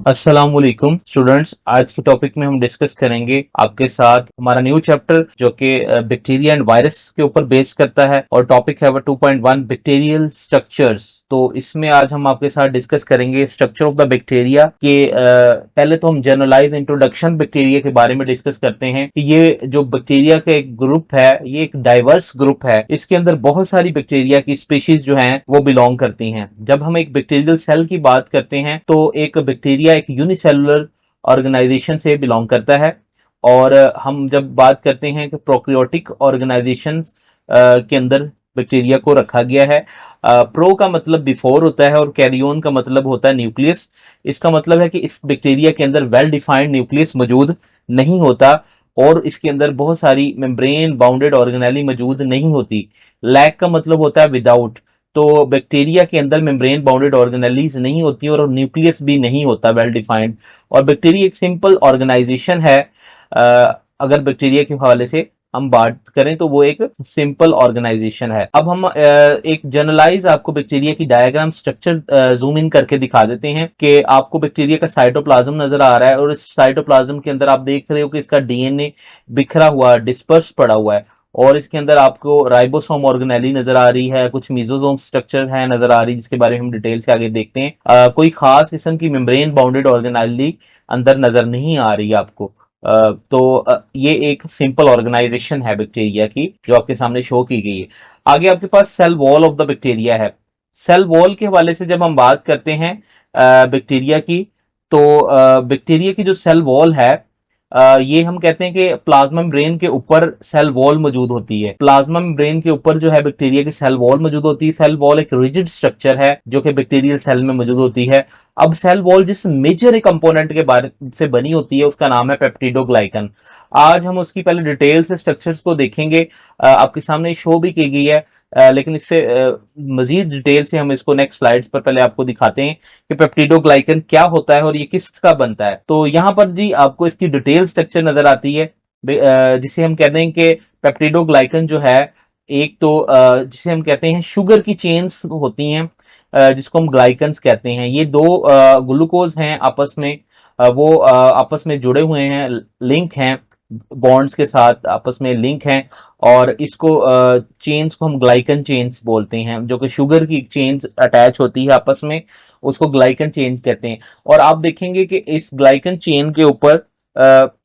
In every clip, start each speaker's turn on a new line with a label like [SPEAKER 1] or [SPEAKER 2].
[SPEAKER 1] अस्सलामुअलैकुम स्टूडेंट्स, आज के टॉपिक में हम डिस्कस करेंगे आपके साथ हमारा न्यू चैप्टर जो कि बैक्टीरिया एंड वायरस के ऊपर बेस करता है और टॉपिक है वो 2.1 बैक्टीरियल स्ट्रक्चर्स। तो इसमें आज हम आपके साथ डिस्कस करेंगे स्ट्रक्चर ऑफ द बैक्टीरिया के पहले तो हम जनरलाइज इंट्रोडक्शन बैक्टीरिया के बारे में डिस्कस करते हैं कि ये जो बैक्टीरिया का एक ग्रुप है ये एक डाइवर्स ग्रुप है। इसके अंदर बहुत सारी बैक्टीरिया की स्पीशीज जो हैं वो बिलोंग करती हैं। जब हम एक बैक्टीरियल सेल की बात करते हैं तो एक बैक्टीरिया एक यूनिसेलुलर ऑर्गेनाइजेशन से बिलोंग करता है। और हम जब बात करते हैं कि प्रोकैरियोटिक ऑर्गेनाइजेशन के अंदर बैक्टीरिया को रखा गया है। प्रो का मतलब बिफोर होता है और कैरियोन का मतलब होता है न्यूक्लियस। इसका मतलब है कि इस बैक्टीरिया के अंदर वेल डिफाइंड न्यूक्लियस मौजूद नहीं होता और इसके अंदर बहुत सारी मेम्ब्रेन बाउंडेड ऑर्गेनेली मौजूद नहीं होती। लैक का मतलब होता है विदाउट। तो बैक्टीरिया के अंदर मेम्ब्रेन बाउंडेड ऑर्गेनेलीज नहीं होती और न्यूक्लियस भी नहीं होता वेल डिफाइंड। और बैक्टीरिया एक सिंपल ऑर्गेनाइजेशन है। अगर बैक्टीरिया के हवाले से हम बात करें तो वो एक सिंपल ऑर्गेनाइजेशन है। अब हम एक जनरलाइज आपको बैक्टीरिया की डायग्राम स्ट्रक्चर जूम इन करके दिखा देते हैं कि आपको बैक्टीरिया का साइटोप्लाज्म नजर आ रहा है और इस साइटोप्लाज्म के अंदर आप देख रहे हो कि इसका डीएनए बिखरा हुआ डिस्पर्स पड़ा हुआ है और इसके अंदर आपको राइबोसोम ऑर्गेनेली नजर आ रही है, कुछ मीजोसोम स्ट्रक्चर है नजर आ रही है जिसके बारे में हम डिटेल से आगे देखते हैं। कोई खास किस्म की मेम्ब्रेन बाउंडेड ऑर्गेनेली अंदर नजर नहीं आ रही है आपको। ये एक सिंपल ऑर्गेनाइजेशन है बैक्टीरिया की जो आपके सामने शो की गई है। आगे आपके पास cell wall of the bacteria है। सेल वॉल के हवाले से जब हम बात करते हैं बैक्टीरिया की, तो बैक्टीरिया की जो सेल वॉल है ये हम कहते हैं कि प्लाज्मा मेम्ब्रेन के ऊपर सेल वॉल मौजूद होती है। प्लाज्मा मेम्ब्रेन के ऊपर जो है बैक्टीरिया की सेल वॉल मौजूद होती है। सेल वॉल एक रिजिड स्ट्रक्चर है जो कि बैक्टीरियल सेल में मौजूद होती है। अब सेल वॉल जिस मेजर कंपोनेंट के बारे से बनी होती है उसका नाम है पेप्टिडोग्लाइकन। आज हम उसकी पहले डिटेल से स्ट्रक्चर्स को देखेंगे। आपके सामने शो भी की गई है, लेकिन इससे मजीद डिटेल से हम इसको नेक्स्ट स्लाइड्स पर पहले आपको दिखाते हैं कि पेप्टिडोग्लाइकन क्या होता है और ये किसका बनता है। तो यहाँ पर जी आपको इसकी डिटेल स्ट्रक्चर नजर आती है जिसे हम कहते हैं कि पेप्टिडोग्लाइकन जो है एक तो जिसे हम कहते हैं शुगर की चेन्स होती हैं जिसको हम ग्लाइकन्स कहते हैं। ये दो ग्लूकोज हैं आपस में, वो आपस में जुड़े हुए हैं, लिंक हैं, बॉन्ड्स के साथ आपस में लिंक हैं और इसको चेन्स को हम ग्लाइकन चेन्स बोलते हैं। जो कि शुगर की चेन्स अटैच होती है आपस में उसको ग्लाइकन चेन कहते हैं। और आप देखेंगे कि इस ग्लाइकन चेन के ऊपर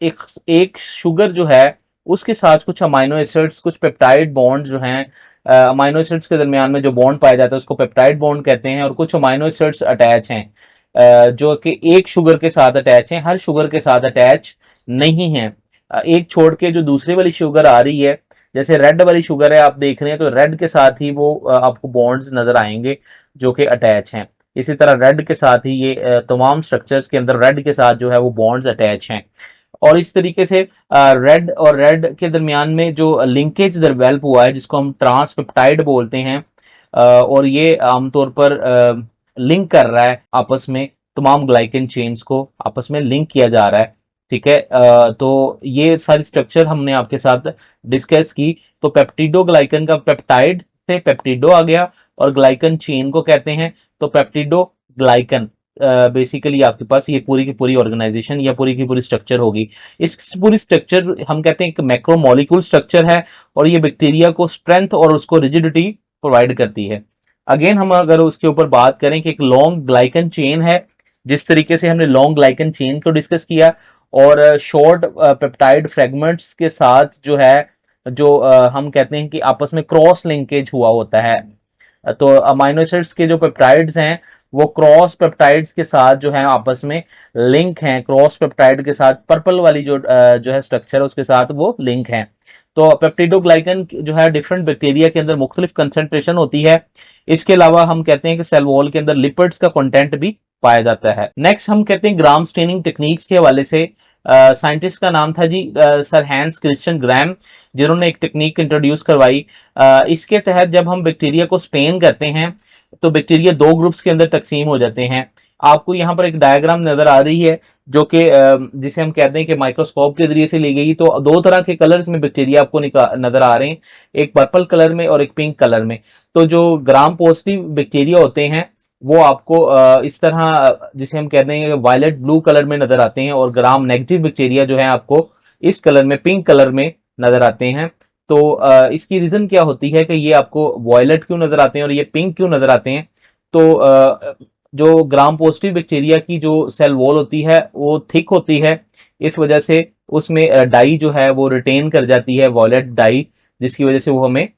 [SPEAKER 1] एक एक शुगर जो है उसके साथ कुछ अमाइनो एसिड्स, कुछ पेप्टाइड बॉन्ड जो हैं, अमाइनो एसिड्स के दरमियान में जो बॉन्ड पाया जाता है उसको पेप्टाइड बॉन्ड कहते हैं। और कुछ अमाइनो एसिड्स अटैच हैं जो कि एक शुगर के साथ अटैच हैं, हर शुगर के साथ अटैच नहीं है। एक छोड़ के जो दूसरी वाली शुगर आ रही है, जैसे रेड वाली शुगर है आप देख रहे हैं, तो रेड के साथ ही वो आपको बॉन्ड्स नजर आएंगे जो कि अटैच हैं। इसी तरह रेड के साथ ही ये तमाम स्ट्रक्चर्स के अंदर रेड के साथ जो है वो बॉन्ड्स अटैच हैं। और इस तरीके से रेड और रेड के दरमियान में जो लिंकेज डेवलप हुआ है जिसको हम ट्रांसपेप्टाइड बोलते हैं, और ये आमतौर पर लिंक कर रहा है आपस में, तमाम ग्लाइकन चेन्स को आपस में लिंक किया जा रहा है। ठीक है, तो ये सारी स्ट्रक्चर हमने आपके साथ डिस्कस की। तो पेप्टिडोग्लाइकन का पेप्टाइड से पेप्टिडो आ गया और ग्लाइकन चेन को कहते हैं तो पेप्टिडोग्लाइकन बेसिकली आपके पास ये पूरी की पूरी ऑर्गेनाइजेशन या पूरी की पूरी स्ट्रक्चर होगी। इस पूरी स्ट्रक्चर हम कहते हैं एक मैक्रोमोलिक्यूल स्ट्रक्चर है और ये बैक्टीरिया को स्ट्रेंथ और उसको रिजिडिटी प्रोवाइड करती है। अगेन हम अगर उसके ऊपर बात करें कि एक लॉन्ग ग्लाइकन चेन है, जिस तरीके से हमने लॉन्ग ग्लाइकन चेन को डिस्कस किया और शॉर्ट पेप्टाइड फ्रेगमेंट्स के साथ जो है जो हम कहते हैं कि आपस में क्रॉस लिंकेज हुआ होता है। तो अमाइनो एसिड्स के जो पेप्टाइड्स हैं वो क्रॉस पेप्टाइड्स के साथ जो है आपस में लिंक हैं, क्रॉस पेप्टाइड के साथ पर्पल वाली जो है स्ट्रक्चर उसके साथ वो लिंक है। तो पेप्टिडोग्लाइकन जो है डिफरेंट बैक्टीरिया के अंदर मुख्तलिफ कंसेंट्रेशन होती है। इसके अलावा हम कहते हैं कि सेल वॉल के अंदर लिपिड्स का कंटेंट भी पाया जाता है। नेक्स्ट हम कहते हैं ग्राम स्टेनिंग टेक्निक्स के हवाले से। साइंटिस्ट का नाम था जी सर हैंस क्रिश्चियन ग्राम, जिन्होंने एक टेक्निक इंट्रोड्यूस करवाई। इसके तहत जब हम बैक्टीरिया को स्टेन करते हैं तो बैक्टीरिया दो ग्रुप्स के अंदर तकसीम हो जाते हैं। आपको यहाँ पर एक डायग्राम नजर आ रही है जो कि जिसे हम कहते हैं कि माइक्रोस्कोप के जरिए से ली गई। तो दो तरह के कलर्स में बैक्टीरिया आपको नजर आ रहे हैं, एक पर्पल कलर में और एक पिंक कलर में। तो जो ग्राम पॉजिटिव बैक्टीरिया होते हैं वो आपको इस तरह जिसे हम कहते हैं वायलेट ब्लू कलर में नजर आते हैं, और ग्राम नेगेटिव बैक्टीरिया जो है आपको इस कलर में, पिंक कलर में नजर आते हैं। तो इसकी रीजन क्या होती है कि ये आपको वायलेट क्यों नजर आते हैं और ये पिंक क्यों नजर आते हैं? तो जो ग्राम पॉजिटिव बैक्टीरिया की जो सेल वॉल होती है वो थिक होती है, इस वजह से उसमें डाई जो है वो रिटेन कर जाती है, वॉयलेट डाई, जिसकी वजह से वो हमें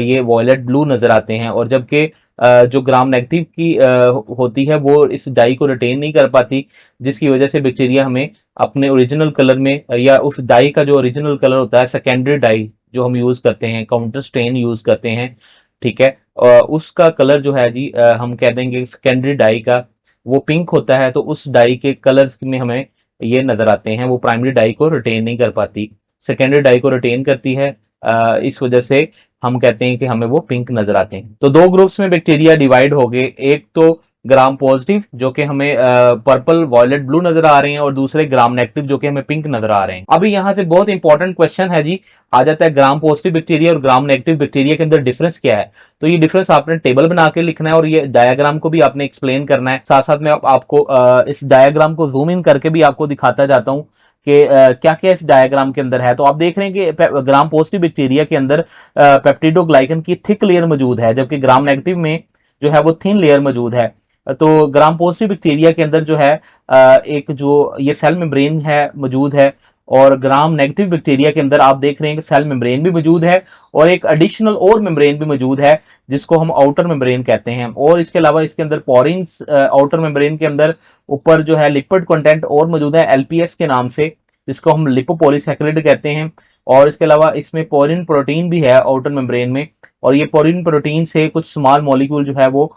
[SPEAKER 1] ये वॉयलेट ब्लू नजर आते हैं। और जबकि जो ग्राम नेगेटिव की होती है वो इस डाई को रिटेन नहीं कर पाती, जिसकी वजह से बैक्टीरिया हमें अपने ओरिजिनल कलर में, या उस डाई का जो ओरिजिनल कलर होता है, सेकेंडरी डाई जो हम यूज करते हैं, काउंटर स्ट्रेन यूज करते हैं, ठीक है, उसका कलर जो है जी हम कह देंगे सेकेंडरी डाई का वो पिंक होता है। तो उस डाई के कलर्स में हमें ये नजर आते हैं, वो प्राइमरी डाई को रिटेन नहीं कर पाती, सेकेंडरी डाई को रिटेन करती है। इस वजह से हम कहते हैं कि हमें वो पिंक नजर आते हैं। तो दो ग्रुप्स में बैक्टीरिया डिवाइड हो गए, एक तो ग्राम पॉजिटिव जो कि हमें पर्पल वॉयलेट ब्लू नजर आ रहे हैं, और दूसरे ग्राम नेगेटिव जो कि हमें पिंक नजर आ रहे हैं। अभी यहां से बहुत इंपॉर्टेंट क्वेश्चन है जी, आ जाता है ग्राम पॉजिटिव बैक्टीरिया और ग्राम नेगेटिव बैक्टीरिया के अंदर डिफरेंस क्या है। तो ये डिफरेंस आपने टेबल बना के लिखना है और ये डायग्राम को भी आपने एक्सप्लेन करना है। साथ साथ में आपको इस डायग्राम को जूम इन करके भी आपको दिखाता जाता हूं कि क्या क्या इस डायग्राम के अंदर है। तो आप देख रहे हैं कि ग्राम पॉजिटिव बैक्टीरिया के अंदर पेप्टिडोग्लाइकन की थिक लेयर मौजूद है, जबकि ग्राम नेगेटिव में जो है वो थिन लेयर मौजूद है। तो ग्राम पॉजिटिव बैक्टीरिया के अंदर जो है एक जो ये सेल मेम्ब्रेन है मौजूद है, और ग्राम नेगेटिव बैक्टीरिया के अंदर आप देख रहे हैं कि सेल मेम्ब्रेन भी मौजूद है, और एक एडिशनल और मेम्ब्रेन भी मौजूद है जिसको हम आउटर मेम्ब्रेन कहते हैं। और इसके अलावा इसके अंदर पोरिन्स, आउटर मेम्ब्रेन के अंदर ऊपर जो है लिपिड कंटेंट और मौजूद है एलपीएस के नाम से, जिसको हम लिपोपॉलीसैकेराइड कहते हैं। और इसके अलावा इसमें पोरिन प्रोटीन भी है आउटर मेम्ब्रेन में, और ये पोरिन प्रोटीन से कुछ स्मॉल मॉलिक्यूल जो है वो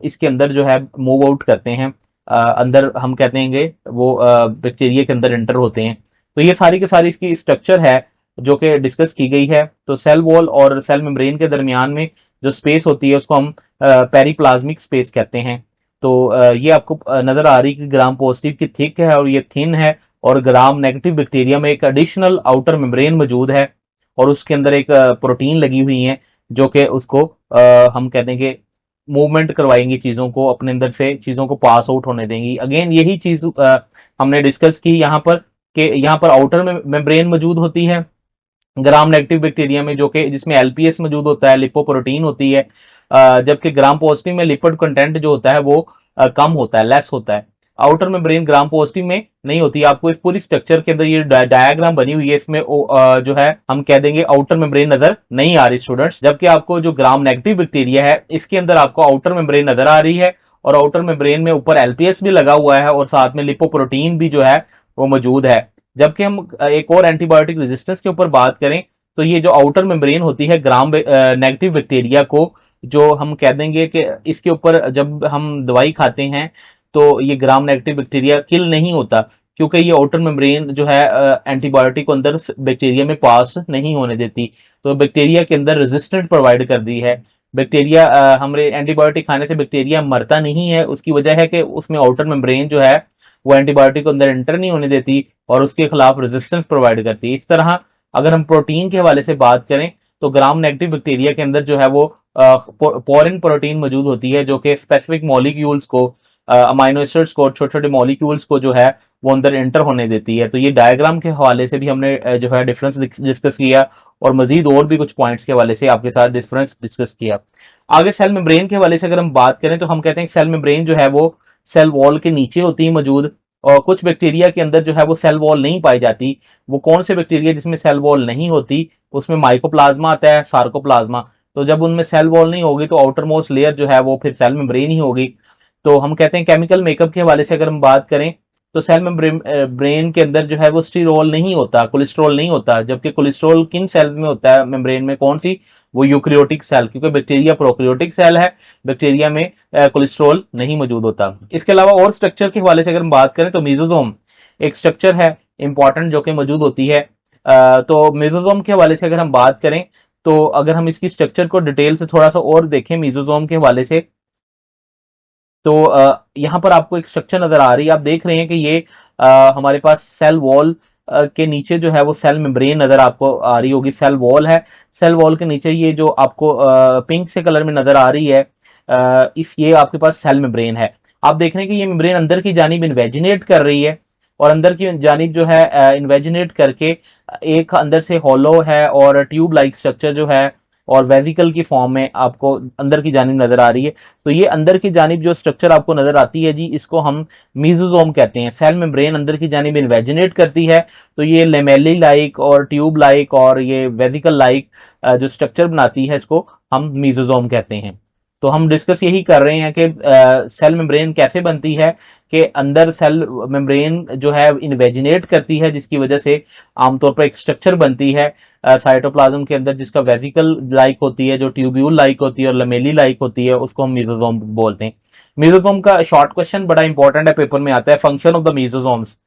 [SPEAKER 1] इसके अंदर जो है मूव आउट करते हैं, अंदर हम कहते हैं वो बैक्टीरिया के अंदर एंटर होते हैं। तो ये सारी की सारी इसकी स्ट्रक्चर है जो कि डिस्कस की गई है। तो सेल वॉल और सेल मेम्ब्रेन के दरमियान में जो स्पेस होती है उसको हम पेरिप्लाज्मिक स्पेस कहते हैं। तो ये आपको नजर आ रही है कि ग्राम पॉजिटिव की थिक है और ये थिन है, और ग्राम नेगेटिव बैक्टीरिया में एक एडिशनल आउटर मेम्ब्रेन मौजूद है, और उसके अंदर एक प्रोटीन लगी हुई है जो कि उसको हम कहते हैं कि मूवमेंट करवाएंगी, चीजों को अपने अंदर से चीजों को पास आउट होने देंगी। अगेन यही चीज हमने डिस्कस की यहाँ पर कि यहाँ पर आउटर में मेम्ब्रेन मौजूद होती है ग्राम नेगेटिव बैक्टीरिया में, जो कि जिसमें एलपीएस मौजूद होता है, लिपोप्रोटीन होती है, जबकि ग्राम पॉजिटिव में लिपिड कंटेंट जो होता है वो कम होता है, लेस होता है। आउटर मेम्ब्रेन ग्राम पॉजिटिव में नहीं होती। आपको इस पूरी स्ट्रक्चर के अंदर ये डायग्राम बनी हुई है, इसमें जो है हम कह देंगे आउटर मेम्ब्रेन नजर नहीं आ रही स्टूडेंट्स, जबकि आपको जो ग्राम नेगेटिव बैक्टीरिया है इसके अंदर आपको आउटर मेम्ब्रेन नजर आ रही है, और आउटर मेम्ब्रेन में ऊपर एलपीएस भी लगा हुआ है, और साथ में लिपोप्रोटीन भी जो है वो मौजूद है। जबकि हम एक और एंटीबायोटिक रेजिस्टेंस के ऊपर बात करें, तो ये जो आउटर मेम्ब्रेन होती है ग्राम नेगेटिव बैक्टीरिया को, जो हम कह देंगे कि इसके ऊपर जब हम दवाई खाते हैं तो ये ग्राम नेगेटिव बैक्टीरिया किल नहीं होता, क्योंकि ये आउटर मेम्ब्रेन जो है एंटीबायोटिक को अंदर बैक्टीरिया में पास नहीं होने देती। तो बैक्टीरिया के अंदर रेजिस्टेंट प्रोवाइड कर दी है। बैक्टीरिया हमारे एंटीबायोटिक खाने से बैक्टीरिया मरता नहीं है, उसकी वजह है कि उसमें आउटर मेम्ब्रेन जो है वो एंटीबायोटिक को अंदर एंटर नहीं होने देती और उसके खिलाफ रेजिस्टेंस प्रोवाइड करती है। इस तरह अगर हम प्रोटीन के हवाले से बात करें तो ग्राम नेगेटिव बैक्टीरिया के अंदर जो है वो पोरिन प्रोटीन मौजूद होती है, जो कि स्पेसिफिक मॉलिक्यूल्स को, अमाइनो एसिड्स को, छोटे छोटे मॉलिक्यूल्स को जो है वो अंदर एंटर होने देती है। तो ये डायग्राम के हवाले से भी हमने जो है डिफरेंस डिस्कस किया, और मजीद और भी कुछ पॉइंट्स के हवाले से आपके साथ डिफरेंस डिस्कस किया। आगे सेल मेम्ब्रेन के हवाले से अगर हम बात करें तो हम कहते हैं सेल मेम्ब्रेन जो है वो सेल वॉल के नीचे होती है मौजूद, और कुछ बैक्टीरिया के अंदर जो है वो सेल वॉल नहीं पाई जाती। वो कौन से बैक्टीरिया जिसमें सेल वॉल नहीं होती? उसमें माइकोप्लाज्मा आता है, सार्कोप्लाज्मा। तो जब उनमें सेल वॉल नहीं होगी तो आउटर मोस्ट लेयर जो है वो फिर सेल मेम्ब्रेन ही होगी। तो हम कहते हैं केमिकल मेकअप के हवाले से अगर हम बात करें तो सेल मेम्ब्रेन ब्रेन के अंदर जो है वो स्टीरोल नहीं होता, कोलेस्ट्रॉल नहीं होता, जबकि कोलेस्ट्रॉल किन सेल में होता है मेम्ब्रेन में? कौन सी? वो यूक्रियोटिक सेल, क्योंकि बैक्टीरिया प्रोक्रियोटिक सेल है, बैक्टीरिया में कोलेस्ट्रॉल नहीं मौजूद होता। इसके अलावा और स्ट्रक्चर के हवाले से अगर हम बात करें तो मेसोसोम एक स्ट्रक्चर है इंपॉर्टेंट जो कि मौजूद होती है। तो मेसोसोम के हवाले से अगर हम बात करें तो अगर हम इसकी स्ट्रक्चर को डिटेल से थोड़ा सा और देखें मेसोसोम के हवाले से, तो यहाँ पर आपको एक स्ट्रक्चर नजर आ रही है। आप देख रहे हैं कि ये हमारे पास सेल वॉल के नीचे जो है वो सेल मेम्ब्रेन नजर आपको आ रही होगी। सेल वॉल है, सेल वॉल के नीचे ये जो आपको पिंक से कलर में नजर आ रही है, इफ ये आपके पास सेल मेम्ब्रेन है, आप देख रहे हैं कि ये मेम्ब्रेन अंदर की जानिब इन्वेजिनेट कर रही है और अंदर की जानिब जो है इन्वेजिनेट करके एक अंदर से हॉलो है और ट्यूब लाइक स्ट्रक्चर जो है और वेसिकल की फॉर्म में आपको अंदर की जानिब नजर आ रही है। तो ये अंदर की जानिब जो स्ट्रक्चर आपको नजर आती है जी, इसको हम मीजोसोम कहते हैं। सेल मेम्ब्रेन अंदर की जानिब इन्वेजिनेट करती है तो ये लेमेली लाइक और ट्यूब लाइक और ये वेसिकल लाइक जो स्ट्रक्चर बनाती है, इसको हम मीजोसोम कहते हैं। तो हम डिस्कस यही कर रहे हैं कि सेल मेम्ब्रेन कैसे बनती है, कि अंदर सेल मेम्ब्रेन जो है इन्वेजिनेट करती है, जिसकी वजह से आमतौर पर एक स्ट्रक्चर बनती है साइटोप्लाज्म के अंदर, जिसका वेसिकल लाइक होती है, जो ट्यूब्यूल लाइक होती है और लमेली लाइक होती है, उसको हम मीजोसोम बोलते हैं। मीजोसोम का शॉर्ट क्वेश्चन बड़ा इंपॉर्टेंट है, पेपर में आता है, फंक्शन ऑफ द मीजोसोम्स।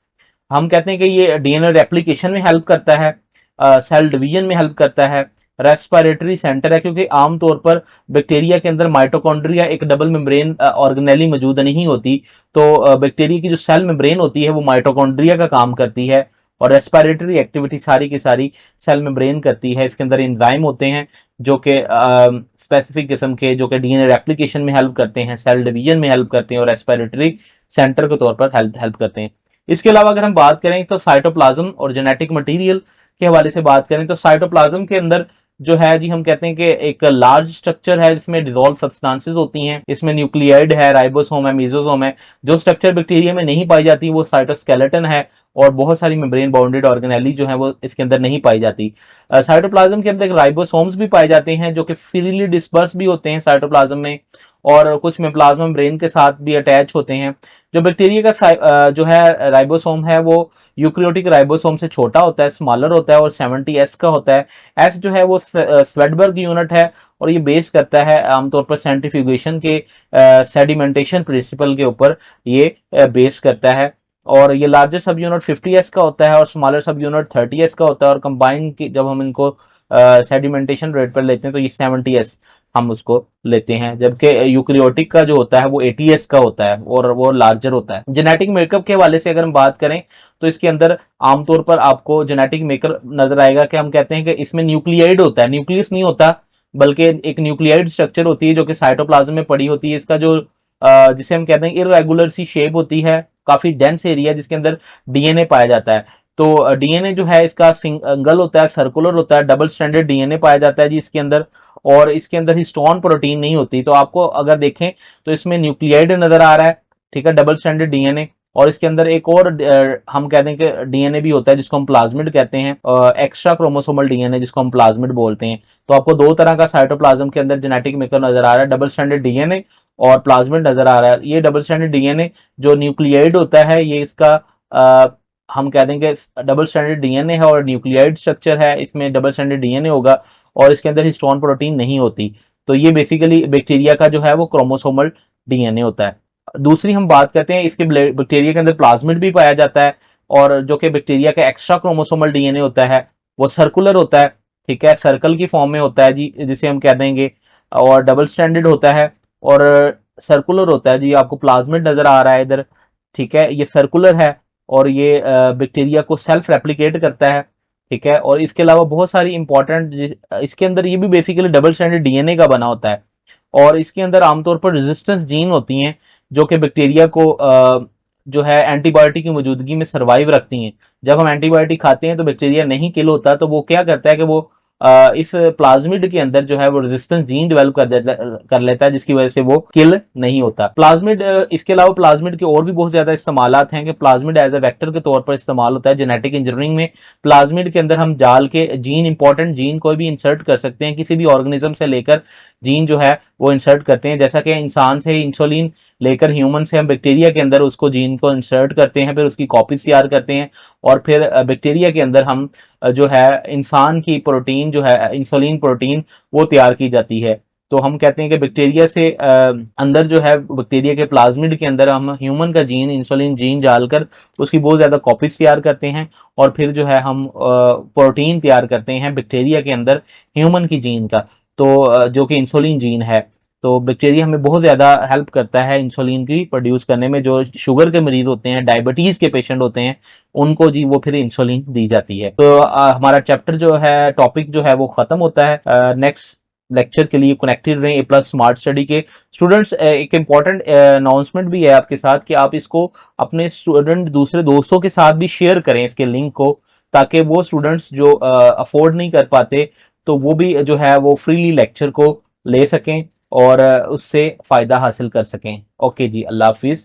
[SPEAKER 1] हम कहते हैं कि ये डीएनए रेप्लिकेशन में हेल्प करता है, सेल डिवीजन में हेल्प करता है, रेस्पिरेटरी सेंटर है, क्योंकि आमतौर पर बैक्टीरिया के अंदर माइटोकॉन्ड्रिया एक डबल मेम्ब्रेन ऑर्गेनेली मौजूद नहीं होती। तो बैक्टीरिया की जो सेल मेम्ब्रेन होती है वो माइटोकॉन्ड्रिया का काम करती है और रेस्पिरेटरी एक्टिविटी सारी की सारी सेल मेम्ब्रेन करती है। इसके अंदर एंजाइम होते हैं जो कि स्पेसिफिक किस्म के, जो कि डीएनए रेप्लिकेशन में हेल्प करते हैं, सेल डिवीजन में हेल्प करते हैं और रेस्पिरेटरी सेंटर के तौर पर हेल्प करते हैं। इसके अलावा अगर हम बात करें तो साइटोप्लाज्म और जेनेटिक मटेरियल के हवाले से बात करें तो साइटोप्लाज्म के अंदर जो है जी, हम कहते हैं कि एक लार्ज स्ट्रक्चर है जिसमें डिसॉल्व सब्सटेंसेस होती हैं, इसमें न्यूक्लियाइड है, राइबोसोम है, मीजोसोम है। जो स्ट्रक्चर बैक्टीरिया में नहीं पाई जाती वो साइटोस्केलेटन है और बहुत सारी मेम्ब्रेन बाउंडेड ऑर्गेनेली जो है वो इसके अंदर नहीं पाई जाती। साइटोप्लाज्म के अंदर राइबोसोम्स भी पाए जाते हैं जो कि फ्रीली डिस्पर्स भी होते हैं साइटोप्लाज्म में और कुछ में प्लाज्मा मेम्ब्रेन के साथ भी अटैच होते हैं। जो बैक्टीरिया का जो है राइबोसोम है वो यूक्रियोटिक राइबोसोम से छोटा होता है, स्मॉलर होता है और 70S का होता है। एस जो है वो स्वेडबर्ग यूनिट है और ये बेस करता है आमतौर पर सेंट्रीफ्यूगेशन के सेडिमेंटेशन प्रिंसिपल के ऊपर ये बेस करता है। और ये लार्जर सब यूनिट 50S का होता है और स्मॉलर सब यूनिट 30S का होता है और कंबाइन जब हम इनको सेडिमेंटेशन रेट पर लेते हैं तो ये 70S हम उसको लेते हैं, जबकि यूक्रियोटिक का जो होता है वो 80S का होता है और वो लार्जर होता है। जेनेटिक मेकअप के हवाले से अगर हम बात करें तो इसके अंदर आमतौर पर आपको जेनेटिक मेकअप नजर आएगा कि हम कहते हैं कि इसमें न्यूक्लियाइड होता है, न्यूक्लियस नहीं होता, बल्कि एक न्यूक्लियाइड स्ट्रक्चर होती है जो कि साइटोप्लाज्म में पड़ी होती है। इसका जो जिसे हम कहते हैं इररेगुलर सी शेप होती है, काफी डेंस एरिया जिसके अंदर डीएनए पाया जाता है। तो डीएनए जो है इसका सिंगल होता है, सर्कुलर होता है, डबल स्ट्रैंडेड डीएनए पाया जाता है जी इसके अंदर, और इसके अंदर हिस्टोन प्रोटीन नहीं होती। तो आपको अगर देखें तो इसमें न्यूक्लियाइड नजर आ रहा है, ठीक है, डबल स्ट्रैंडेड डीएनए, और इसके अंदर एक और हम कहते हैं कि डीएनए भी होता है जिसको हम प्लाज्मिड कहते हैं, एक्स्ट्रा क्रोमोसोमल डीएनए जिसको हम प्लाज्मिड बोलते हैं। तो आपको दो तरह का साइटोप्लाज्म के अंदर जेनेटिक मेकअप नजर आ रहा है, डबल स्ट्रैंडेड डीएनए और प्लाज्मिड नजर आ रहा है। ये डबल स्ट्रैंडेड डीएनए जो न्यूक्लियाइड होता है, ये इसका हम कह देंगे डबल स्ट्रैंडेड डीएनए है और न्यूक्लियाइड स्ट्रक्चर है, इसमें डबल स्ट्रैंडेड डीएनए होगा और इसके अंदर हिस्टोन प्रोटीन नहीं होती। तो ये बेसिकली बैक्टीरिया का जो है वो क्रोमोसोमल डीएनए होता है। दूसरी हम बात करते हैं, इसके बैक्टीरिया के अंदर प्लाज्मिड भी पाया जाता है और जो कि बैक्टीरिया का एक्स्ट्रा क्रोमोसोमल डीएनए होता है वो सर्कुलर होता है, ठीक है, सर्कल की फॉर्म में होता है जी, जिसे हम कह देंगे, और डबल स्ट्रैंडेड होता है और सर्कुलर होता है जी। आपको प्लाज्मिड नजर आ रहा है इधर, ठीक है, ये सर्कुलर है और ये बैक्टीरिया को सेल्फ रेप्लिकेट करता है, ठीक है। और इसके अलावा बहुत सारी इंपॉर्टेंट, इसके अंदर ये भी बेसिकली डबल स्ट्रैंडेड डीएनए का बना होता है और इसके अंदर आमतौर पर रेजिस्टेंस जीन होती हैं जो कि बैक्टीरिया को जो है एंटीबायोटिक की मौजूदगी में सर्वाइव रखती हैं। जब हम एंटीबायोटिक खाते हैं तो बैक्टीरिया नहीं किल होता, तो वो क्या करता है कि वो इस प्लाज्मिड के अंदर जो है वो रेजिस्टेंस जीन डेवलप कर लेता है, जिसकी वजह से वो किल नहीं होता। प्लाज्मिड, इसके अलावा प्लाज्मिड के और भी बहुत ज्यादा इस्तेमालात हैं कि प्लाज्मिड एज ए वेक्टर के तौर पर इस्तेमाल होता है जेनेटिक इंजीनियरिंग में। प्लाज्मिड के अंदर हम जाल के जीन, इंपॉर्टेंट जीन कोई भी इंसर्ट कर सकते हैं, किसी भी ऑर्गेनिज्म से लेकर जीन जो है वो इंसर्ट करते हैं। जैसा कि इंसान से इंसुलिन लेकर ह्यूमन से हम बैक्टीरिया के अंदर उसको जीन को इंसर्ट करते हैं, फिर उसकी कॉपी तैयार करते हैं और फिर बैक्टीरिया के अंदर हम जो है इंसान की प्रोटीन जो है इंसुलिन प्रोटीन वो तैयार की जाती है। तो हम कहते हैं कि बैक्टीरिया से अंदर जो है बैक्टीरिया के प्लाज्मिड के अंदर हम ह्यूमन का जीन, इंसुलिन जीन डालकर उसकी बहुत ज्यादा कॉपीज तैयार करते हैं और फिर जो है हम प्रोटीन तैयार करते हैं बैक्टीरिया के अंदर ह्यूमन की जीन का, तो जो कि इंसुलिन जीन है। तो बैक्टीरिया हमें बहुत ज्यादा हेल्प करता है इंसुलिन की प्रोड्यूस करने में। जो शुगर के मरीज होते हैं, डायबिटीज के पेशेंट होते हैं, उनको जी वो फिर इंसुलिन दी जाती है। तो हमारा चैप्टर जो है, टॉपिक जो है वो खत्म होता है। नेक्स्ट लेक्चर के लिए कनेक्टेड रहें ए प्लस स्मार्ट स्टडी के स्टूडेंट्स। एक इम्पॉर्टेंट अनाउंसमेंट भी है आपके साथ कि आप इसको अपने स्टूडेंट दूसरे दोस्तों के साथ भी शेयर करें इसके लिंक को, ताकि वो स्टूडेंट्स जो अफोर्ड नहीं कर पाते तो वो भी जो है वो फ्रीली लेक्चर को ले सकें और उससे फायदा हासिल कर सकें। ओके जी, अल्लाह हाफिज।